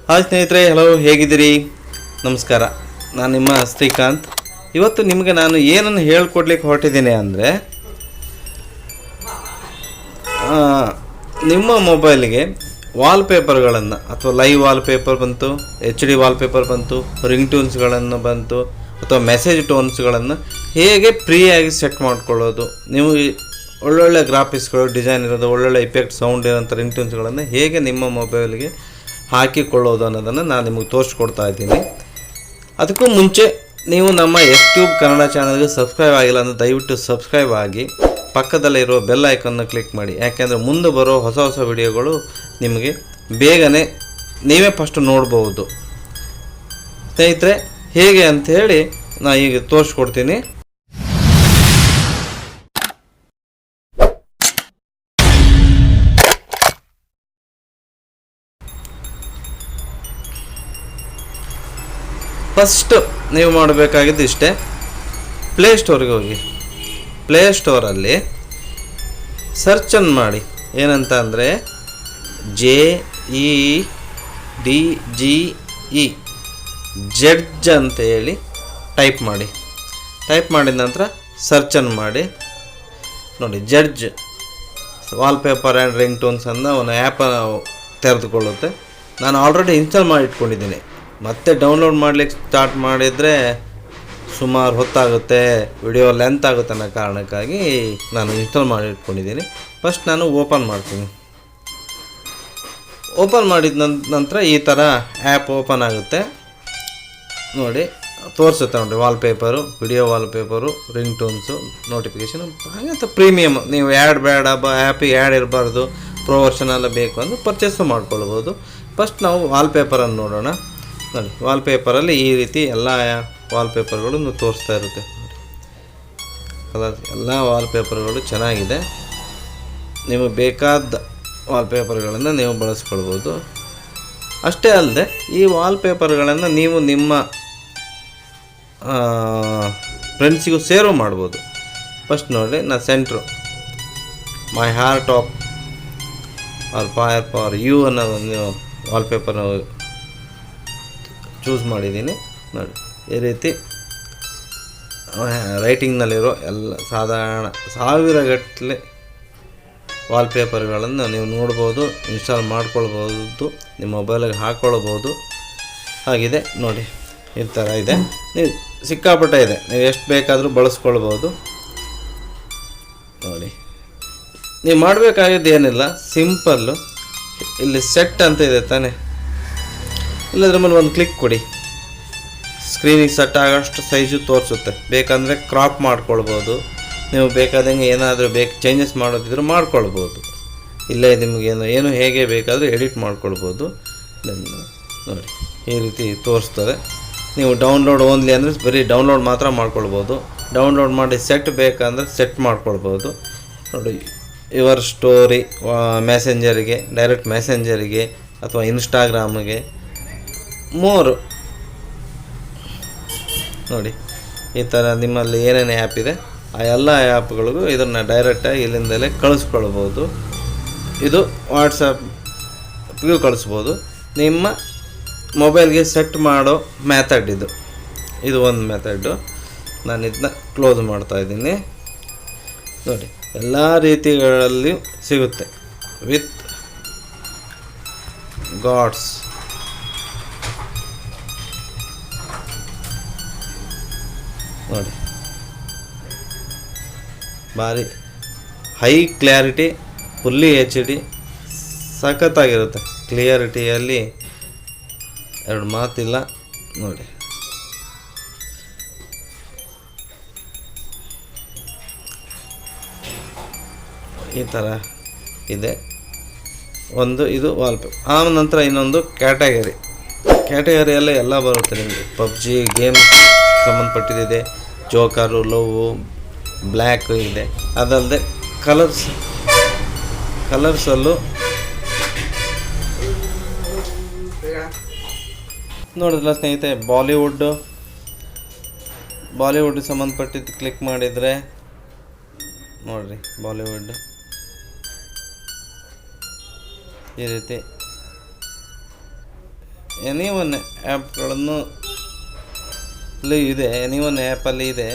Hi ಸ್ನೇಹಿತರೆ, hello, ಹೇಗಿದ್ದೀರಿ? ನಮಸ್ಕಾರ. ನಾನು ನಿಮ್ಮ ಶ್ರೀಕಾಂತ್. ಇವತ್ತು ನಿಮಗೆ ನಾನು ಏನನ್ನು ಹೇಳ್ಕೊಡ್ಲಿಕ್ಕೆ ಹೊರಟಿದ್ದೀನಿ ಅಂದರೆ, ನಿಮ್ಮ ಮೊಬೈಲಿಗೆ ವಾಲ್ಪೇಪರ್ಗಳನ್ನು ಅಥವಾ ಲೈವ್ ವಾಲ್ಪೇಪರ್ ಬಂತು, HD ವಾಲ್ಪೇಪರ್ ಬಂತು, ರಿಂಗ್ಟೋನ್ಸ್ಗಳನ್ನು ಬಂತು, ಅಥವಾ ಮೆಸೇಜ್ ಟೋನ್ಸ್ಗಳನ್ನು ಹೇಗೆ ಫ್ರೀಯಾಗಿ ಸೆಟ್ ಮಾಡ್ಕೊಳ್ಳೋದು, ನೀವು ಒಳ್ಳೊಳ್ಳೆ ಗ್ರಾಫಿಕ್ಸ್ಗಳು, ಡಿಸೈನ್ ಇರೋದು, ಒಳ್ಳೊಳ್ಳೆ ಇಫೆಕ್ಟ್, ಸೌಂಡ್ ಇರೋಂಥ ರಿಂಗ್ಟೋನ್ಸ್ಗಳನ್ನು ಹೇಗೆ ನಿಮ್ಮ ಮೊಬೈಲ್ಗೆ ಹಾಕಿಕೊಳ್ಳೋದು ಅನ್ನೋದನ್ನು ನಾನು ನಿಮಗೆ ತೋರಿಸ್ಕೊಡ್ತಾ ಇದ್ದೀನಿ. ಅದಕ್ಕೂ ಮುಂಚೆ ನೀವು ನಮ್ಮ YesTube ಕನ್ನಡ ಚಾನಲ್ಗೆ ಸಬ್ಸ್ಕ್ರೈಬ್ ಆಗಿಲ್ಲ ಅಂದರೆ ದಯವಿಟ್ಟು ಸಬ್ಸ್ಕ್ರೈಬ್ ಆಗಿ ಪಕ್ಕದಲ್ಲಿರೋ ಬೆಲ್ ಐಕನ್ನ ಕ್ಲಿಕ್ ಮಾಡಿ. ಯಾಕೆಂದರೆ ಮುಂದೆ ಬರೋ ಹೊಸ ಹೊಸ ವಿಡಿಯೋಗಳು ನಿಮಗೆ ಬೇಗನೆ ನೀವೇ ಫಸ್ಟ್ ನೋಡ್ಬೋದು. ಸ್ನೇಹಿತರೆ, ಹೇಗೆ ಅಂಥೇಳಿ ನಾನು ಈಗ ತೋರಿಸ್ಕೊಡ್ತೀನಿ. ಫಸ್ಟ್ ನೀವು ಮಾಡಬೇಕಾಗಿದ್ದು ಇಷ್ಟೇ. ಪ್ಲೇಸ್ಟೋರಿಗೆ ಹೋಗಿ, ಪ್ಲೇಸ್ಟೋರಲ್ಲಿ ಸರ್ಚನ್ನು ಮಾಡಿ. ಏನಂತ ಅಂದರೆ ZEDGE ಜೆಡ್ಜ್ ಅಂತೇಳಿ ಟೈಪ್ ಮಾಡಿ. ಟೈಪ್ ಮಾಡಿದ ನಂತರ ಸರ್ಚನ್ನು ಮಾಡಿ. ನೋಡಿ, ಜೆಡ್ಜ್ ವಾಲ್ಪೇಪರ್ ಆ್ಯಂಡ್ ರಿಂಗ್ ಟೋನ್ಸ್ ಅನ್ನೋ ಒಂದು ಆ್ಯಪ್ ತೆರೆದುಕೊಳ್ಳುತ್ತೆ. ನಾನು ಆಲ್ರೆಡಿ ಇನ್ಸ್ಟಾಲ್ ಮಾಡಿ ಇಟ್ಕೊಂಡಿದ್ದೀನಿ. ಮತ್ತೆ ಡೌನ್ಲೋಡ್ ಮಾಡಲಿಕ್ಕೆ ಸ್ಟಾರ್ಟ್ ಮಾಡಿದರೆ ಸುಮಾರು ಹೊತ್ತಾಗುತ್ತೆ, ವಿಡಿಯೋ ಲೆಂತ್ ಆಗುತ್ತೆ ಅನ್ನೋ ಕಾರಣಕ್ಕಾಗಿ ನಾನು ಇನ್ಸ್ಟಾಲ್ ಮಾಡಿ ಇಟ್ಕೊಂಡಿದ್ದೀನಿ. ಫಸ್ಟ್ ನಾನು ಓಪನ್ ಮಾಡ್ತೀನಿ. ಓಪನ್ ಮಾಡಿದ ನಂತರ ಈ ಥರ ಆ್ಯಪ್ ಓಪನ್ ಆಗುತ್ತೆ. ನೋಡಿ, ತೋರಿಸುತ್ತೆ ನೋಡಿ, ವಾಲ್ಪೇಪರು, ವಿಡಿಯೋ ವಾಲ್ಪೇಪರು, ರಿಂಗ್ ಟೋನ್ಸು, ನೋಟಿಫಿಕೇಷನ್. ಹಾಗೆ ಪ್ರೀಮಿಯಮ್, ನೀವು ಆ್ಯಡ್ ಬೇಡ, ಆ್ಯಪಿಗೆ ಆ್ಯಡ್ ಇರಬಾರ್ದು, ಪ್ರೋ ವರ್ಷನ್ ಎಲ್ಲ ಬೇಕು ಅಂದರೆ ಪರ್ಚೇಸು ಮಾಡ್ಕೊಳ್ಬೋದು. ಫಸ್ಟ್ ನಾವು ವಾಲ್ಪೇಪರನ್ನು ನೋಡೋಣ. ನೋಡಿ, ವಾಲ್ಪೇಪರಲ್ಲಿ ಈ ರೀತಿ ಎಲ್ಲ ವಾಲ್ಪೇಪರ್ಗಳು ತೋರಿಸ್ತಾ ಇರುತ್ತೆ. ಕಲರ್ ಎಲ್ಲ ವಾಲ್ಪೇಪರ್ಗಳು ಚೆನ್ನಾಗಿದೆ. ನಿಮಗೆ ಬೇಕಾದ ವಾಲ್ಪೇಪರ್ಗಳನ್ನು ನೀವು ಬಳಸ್ಕೊಳ್ಬೋದು. ಅಷ್ಟೇ ಅಲ್ಲದೆ ಈ ವಾಲ್ಪೇಪರ್ಗಳನ್ನು ನೀವು ನಿಮ್ಮ ಫ್ರೆಂಡ್ಸಿಗೂ ಸೇವ್ ಮಾಡ್ಬೋದು. ಫಸ್ಟ್ ನೋಡಿ, ನಾನು ಸೆಂಟ್ರು my heart of our fire for you ಅನ್ನೋ ಒಂದು ವಾಲ್ಪೇಪರ್ ಚೂಸ್ ಮಾಡಿದ್ದೀನಿ. ನೋಡಿ, ಈ ರೀತಿ ರೈಟಿಂಗ್ನಲ್ಲಿರೋ ಎಲ್ಲ ಸಾಧಾರಣ ಸಾವಿರಗಟ್ಟಲೆ ವಾಲ್ಪೇಪರ್ಗಳನ್ನು ನೀವು ನೋಡ್ಬೋದು, ಇನ್ಸ್ಟಾಲ್ ಮಾಡ್ಕೊಳ್ಬೋದು, ನಿಮ್ಮ ಮೊಬೈಲಿಗೆ ಹಾಕ್ಕೊಳ್ಬೋದು. ಆಗಿದೆ ನೋಡಿ, ಈ ಥರ ಇದೆ. ನೀವು ಸಿಕ್ಕಾಪಟ್ಟೆ ಇದೆ, ನೀವು ಎಷ್ಟು ಬೇಕಾದರೂ ಬಳಸ್ಕೊಳ್ಬೋದು. ನೋಡಿ, ನೀವು ಮಾಡಬೇಕಾಗಿದ್ದು ಏನಿಲ್ಲ, ಸಿಂಪಲ್ಲು. ಇಲ್ಲಿ ಸೆಟ್ ಅಂತ ಇದೆ ತಾನೇ, ಇಲ್ಲದ್ರ ಮೇಲೆ ಒಂದು ಕ್ಲಿಕ್ ಕೊಡಿ. ಸ್ಕ್ರೀನಿಗೆ ಸೆಟ್ ಆಗೋಷ್ಟು ಸೈಜು ತೋರಿಸುತ್ತೆ. ಬೇಕಂದರೆ ಕ್ರಾಪ್ ಮಾಡ್ಕೊಳ್ಬೋದು. ನೀವು ಬೇಕಾದಂಗೆ ಏನಾದರೂ ಚೇಂಜಸ್ ಮಾಡೋದಿದ್ರು ಮಾಡ್ಕೊಳ್ಬೋದು. ಇಲ್ಲೇ ನಿಮಗೇನು ಹೇಗೆ ಬೇಕಾದರೂ ಎಡಿಟ್ ಮಾಡ್ಕೊಳ್ಬೋದು. ನೋಡಿ, ಈ ರೀತಿ ತೋರಿಸ್ತದೆ. ನೀವು ಡೌನ್ಲೋಡ್ ಓನ್ಲಿ ಅಂದರೆ ಬರೀ ಡೌನ್ಲೋಡ್ ಮಾತ್ರ ಮಾಡ್ಕೊಳ್ಬೋದು. ಡೌನ್ಲೋಡ್ ಮಾಡಿ ಸೆಟ್ ಬೇಕಂದರೆ ಸೆಟ್ ಮಾಡ್ಕೊಳ್ಬೋದು. ನೋಡಿ, ಯುವರ್ ಸ್ಟೋರಿ ಮೆಸೆಂಜರಿಗೆ, ಡೈರೆಕ್ಟ್ ಮೆಸೆಂಜರಿಗೆ ಅಥವಾ ಇನ್ಸ್ಟಾಗ್ರಾಮಿಗೆ ಮೋರು. ನೋಡಿ, ಈ ಥರ ನಿಮ್ಮಲ್ಲಿ ಏನೇನು ಆ್ಯಪ್ ಇದೆ ಆ ಎಲ್ಲ ಆ್ಯಪ್ಗಳಿಗೂ ಇದನ್ನು ಡೈರೆಕ್ಟಾಗಿ ಇಲ್ಲಿಂದಲೇ ಕಳಿಸ್ಕೊಳ್ಬೋದು. ಇದು ವಾಟ್ಸಪ್ಗೂ ಕಳಿಸ್ಬೋದು. ನಿಮ್ಮ ಮೊಬೈಲ್ಗೆ ಸೆಟ್ ಮಾಡೋ ಮೆಥಡ್ ಇದು ಒಂದು ಮೆಥಡು. ನಾನು ಇದನ್ನ ಕ್ಲೋಸ್ ಮಾಡ್ತಾಯಿದ್ದೀನಿ. ನೋಡಿ, ಎಲ್ಲ ರೀತಿಗಳಲ್ಲಿಯೂ ಸಿಗುತ್ತೆ ವಿತ್ ಗಾಡ್ಸ್. ನೋಡಿ, ಭಾರಿ ಹೈ ಕ್ಲಾರಿಟಿ, ಫುಲ್ಲಿ HD, ಸಖತ್ತಾಗಿರುತ್ತೆ. ಕ್ಲಿಯರಿಟಿಯಲ್ಲಿ ಎರಡು ಮಾತಿಲ್ಲ. ನೋಡಿ, ಈ ಥರ ಇದೆ ಒಂದು. ಇದು ವಾಲ್ಪೇಪರ್. ಆ ನಂತರ ಇನ್ನೊಂದು ಕ್ಯಾಟಗರಿಯಲ್ಲೇ ಎಲ್ಲ ಬರುತ್ತೆ ನಿಮಗೆ. ಪಬ್ಜಿ ಗೇಮ್ ಸಂಬಂಧಪಟ್ಟಿದೆ, ಜೋಕರು, ಲವ್ವು, ಬ್ಲ್ಯಾಕ್ ಇದೆ. ಅದಲ್ಲದೆ ಕಲರ್ಸಲ್ಲೂ ನೋಡಿದ್ರಲ್ಲ ಸ್ನೇಹಿತರೆ, ಬಾಲಿವುಡ್ ಸಂಬಂಧಪಟ್ಟಿದ್ದು ಕ್ಲಿಕ್ ಮಾಡಿದರೆ ನೋಡಿರಿ, ಬಾಲಿವುಡ್ ಈ ರೀತಿ ಎನಿ ಒನ್ ಆ್ಯಪ್ಗಳನ್ನು ಇದೆ, ಎನಿ ಒನ್ ಆ್ಯಪಲ್ಲಿ ಇದೆ.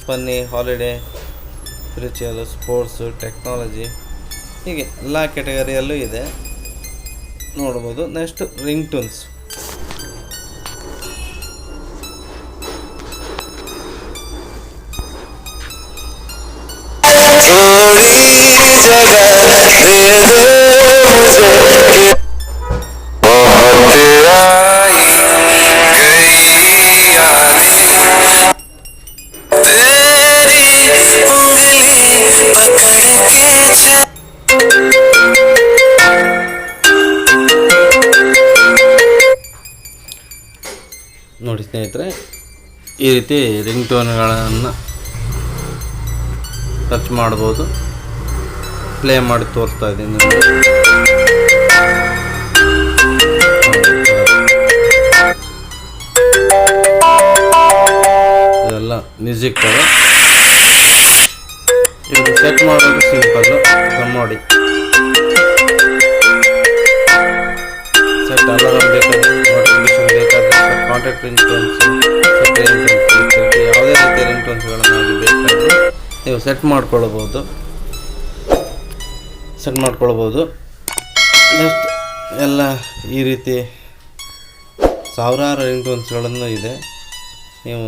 Funny, holiday, spiritual, sports, technology, ಹೀಗೆ ಎಲ್ಲ ಕ್ಯಾಟಗರಿಯಲ್ಲೂ ಇದೆ, ನೋಡ್ಬೋದು. Next ringtones. ನೋಡಿ ಸ್ನೇಹಿತರೆ, ಈ ರೀತಿ ರಿಂಗ್ ಟೋನ್ಗಳನ್ನು ಟಚ್ ಮಾಡ್ಬೋದು. ಪ್ಲೇ ಮಾಡಿ ತೋರಿಸ್ತಾ ಇದ್ದೀನಿ. ಇದೆಲ್ಲ ಮ್ಯೂಸಿಕ್ ತರ. ಇದು ಸೆಟ್ ಮಾಡೋದು ಸಿಂಪಲ್ಲು. ನೋಡಿ, ಸೆಟ್ ಅಲಾರಾಮ್ ಬೇಕಾದ್ರೆ, ನೋಟಿಫಿಕೇಶನ್ ಬೇಕಾದರೆ, ಕಾಂಟ್ಯಾಕ್ಟ್ ರಿಂಗ್ ಟೋನ್ಸ್, ಯಾವುದೇ ರೀತಿಯ ರಿಂಗ್ ಟೋನ್ಸ್ಗಳನ್ನು ಬೇಕಾದರೆ ನೀವು ಸೆಟ್ ಮಾಡ್ಕೊಳ್ಬೋದು. ನೆಕ್ಸ್ಟ್ ಎಲ್ಲ ಈ ರೀತಿ ಸಾವಿರಾರು ರಿಂಗ್ ಟೋನ್ಸ್ಗಳನ್ನು ಇದೆ. ನೀವು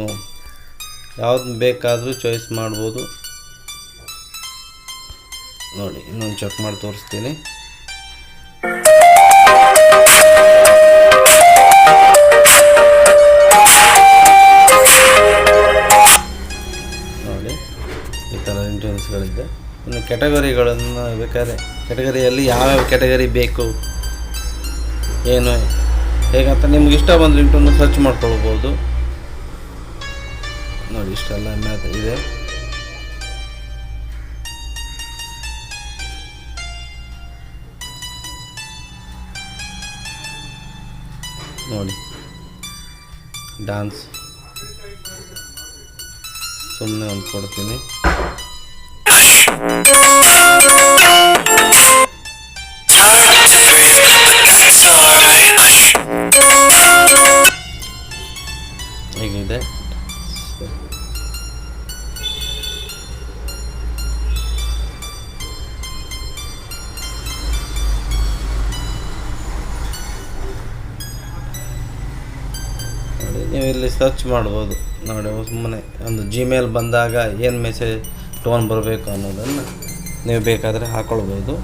ಯಾವ್ದು ಬೇಕಾದರೂ ಚಾಯ್ಸ್ ಮಾಡ್ಬೋದು. ನೋಡಿ, ಇನ್ನೊಂದು ಚೆಕ್ ಮಾಡಿ ತೋರಿಸ್ತೀನಿ. ನೋಡಿ, ಈ ಥರ ರಿಂಗ್ ಟೋನ್ಸ್ಗಳಿದೆ. ಇನ್ನು ಕ್ಯಾಟಗರಿಗಳನ್ನು ಬೇಕಾದ್ರೆ ಕ್ಯಾಟಗರಿಯಲ್ಲಿ ಯಾವ್ಯಾವ ಕ್ಯಾಟಗರಿ ಬೇಕು ಏನು ಹೇಗಂತ ನಿಮ್ಗೆ ಇಷ್ಟ ಬಂದ ರಿಂಗ್ ಟೋನ್ ಸರ್ಚ್ ಮಾಡ್ಕೊಳ್ಬೋದು. ನೋಡಿ, ಇಷ್ಟೆಲ್ಲ ಇದೆ. ನೋಡಿ, ಡ್ಯಾನ್ಸ್ ಸುಮ್ಮನೆ ಒಂದು ಕೊಡ್ತೀನಿ. ಹೀಗಿದೆ. ನೋಡಿ, ನೀವು ಇಲ್ಲಿ ಸರ್ಚ್ ಮಾಡ್ಬೋದು. ನೋಡಿ, ಸುಮ್ಮನೆ ಒಂದು ಜಿಮೇಲ್ ಬಂದಾಗ ಏನು ಮೆಸೇಜ್ ಟೋನ್ ಬರಬೇಕು ಅನ್ನೋದನ್ನು ನೀವು ಬೇಕಾದರೆ ಹಾಕ್ಕೊಳ್ಬೋದು.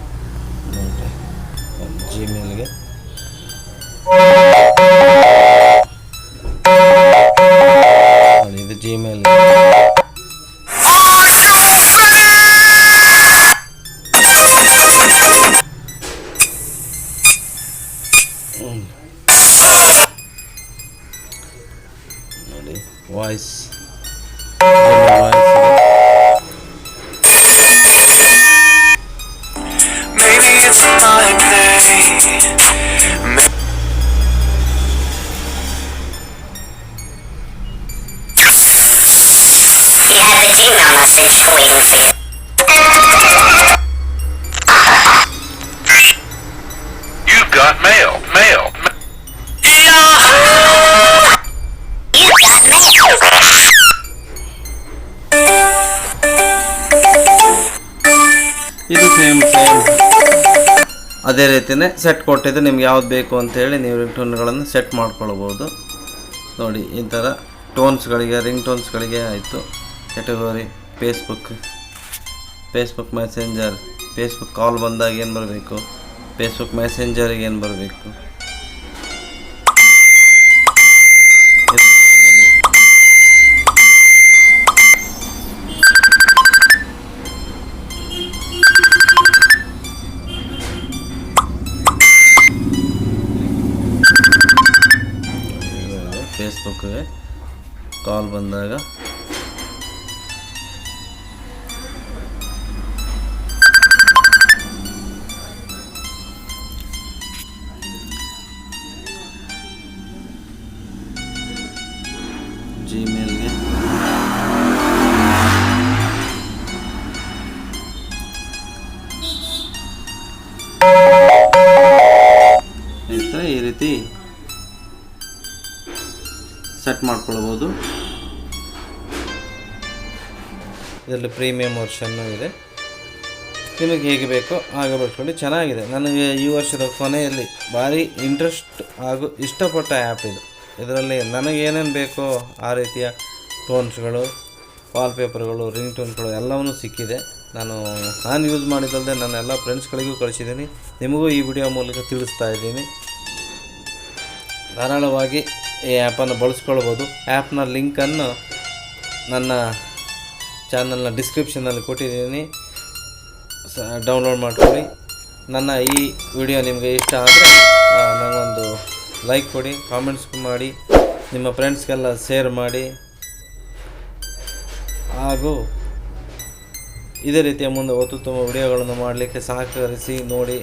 ನೋಡಿ, ಒಂದು ಜಿಮೇಲ್ಗೆ ನೋಡಿ, ಇದು ಜಿಮೇಲ್. ನೋಡಿ, ವಾಯ್ಸ್ ಇದು ಸೇಮ್ ಅದೇ ರೀತಿಯೇ ಸೆಟ್ ಕೊಟ್ಟಿದ್ದು. ನಿಮ್ಗೆ ಯಾವ್ದು ಬೇಕು ಅಂತೇಳಿ ನೀವು ರಿಂಗ್ ಟೋನ್ಗಳನ್ನು ಸೆಟ್ ಮಾಡ್ಕೊಳ್ಬೋದು. ನೋಡಿ, ಈ ಥರ ಟೋನ್ಸ್ಗಳಿಗೆ ರಿಂಗ್ ಟೋನ್ಸ್ಗಳಿಗೆ ಆಯಿತು. ಕ್ಯಾಟಗರಿ ಫೇಸ್ಬುಕ್ ಮೆಸೆಂಜರ್, ಫೇಸ್ಬುಕ್ ಕಾಲ್ ಬಂದಾಗ ಏನು ಬರಬೇಕು, ಫೇಸ್ಬುಕ್ ಮೆಸೆಂಜರಿಗೆ ಏನು ಬರಬೇಕು, ಫೇಸ್ಬುಕ್ಗೆ ಕಾಲ್ ಬಂದಾಗ ಜಿಮೇಲ್ಗೆ ಈ ರೀತಿ ಸೆಟ್ ಮಾಡ್ಕೊಳ್ಬೋದು. ಇದರಲ್ಲಿ ಪ್ರೀಮಿಯಂ ವರ್ಷನ್ನು ಇದೆ, ನಿಮಗೆ ಹೇಗೆ ಬೇಕೋ ಹಾಗೆ ಬರ್ಕೊಳ್ಳಿ. ಚೆನ್ನಾಗಿದೆ. ನನಗೆ ಈ ವರ್ಷದ ಕೊನೆಯಲ್ಲಿ ಭಾರಿ ಇಂಟ್ರೆಸ್ಟ್ ಹಾಗೂ ಇಷ್ಟಪಟ್ಟ ಆ್ಯಪ್ ಇದು. ಇದರಲ್ಲಿ ನನಗೆ ಏನೇನು ಬೇಕೋ ಆ ರೀತಿಯ ಟೋನ್ಸ್ಗಳು, ವಾಲ್ಪೇಪರ್ಗಳು, ರಿಂಗ್ ಟೋನ್ಸ್ಗಳು ಎಲ್ಲವನ್ನೂ ಸಿಕ್ಕಿದೆ. ನಾನು ಯೂಸ್ ಮಾಡಿದ್ದಲ್ಲದೆ ನನ್ನ ಎಲ್ಲ ಫ್ರೆಂಡ್ಸ್ಗಳಿಗೂ ಕಳಿಸಿದ್ದೀನಿ. ನಿಮಗೂ ಈ ವಿಡಿಯೋ ಮೂಲಕ ತಿಳಿಸ್ತಾ ಇದ್ದೀನಿ. ಧಾರಾಳವಾಗಿ ಈ ಆ್ಯಪನ್ನು ಬಳಸ್ಕೊಳ್ಬೋದು. ಆ್ಯಪ್ನ ಲಿಂಕನ್ನು ನನ್ನ ಚಾನಲ್ನ ಡಿಸ್ಕ್ರಿಪ್ಷನಲ್ಲಿ ಕೊಟ್ಟಿದ್ದೀನಿ, ಡೌನ್ಲೋಡ್ ಮಾಡ್ಕೊಳ್ಳಿ. ನನ್ನ ಈ ವಿಡಿಯೋ ನಿಮಗೆ ಇಷ್ಟ ಆದರೆ ನನಗೊಂದು ಲೈಕ್ ಕೊಡಿ, ಕಾಮೆಂಟ್ಸ್ ಮಾಡಿ, ನಿಮ್ಮ ಫ್ರೆಂಡ್ಸ್ಗೆಲ್ಲ ಶೇರ್ ಮಾಡಿ, ಹಾಗೂ ಇದೇ ರೀತಿಯ ಮುಂದೆ ಉತ್ತಮ ವಿಡಿಯೋಗಳನ್ನು ಮಾಡಲಿಕ್ಕೆ ಸಹಕರಿಸಿ ನೋಡಿ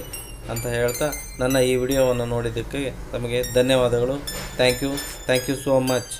ಅಂತ ಹೇಳ್ತಾ ನನ್ನ ಈ ವಿಡಿಯೋವನ್ನು ನೋಡಿದ್ದಕ್ಕೆ ತಮಗೆ ಧನ್ಯವಾದಗಳು. Thank you so much.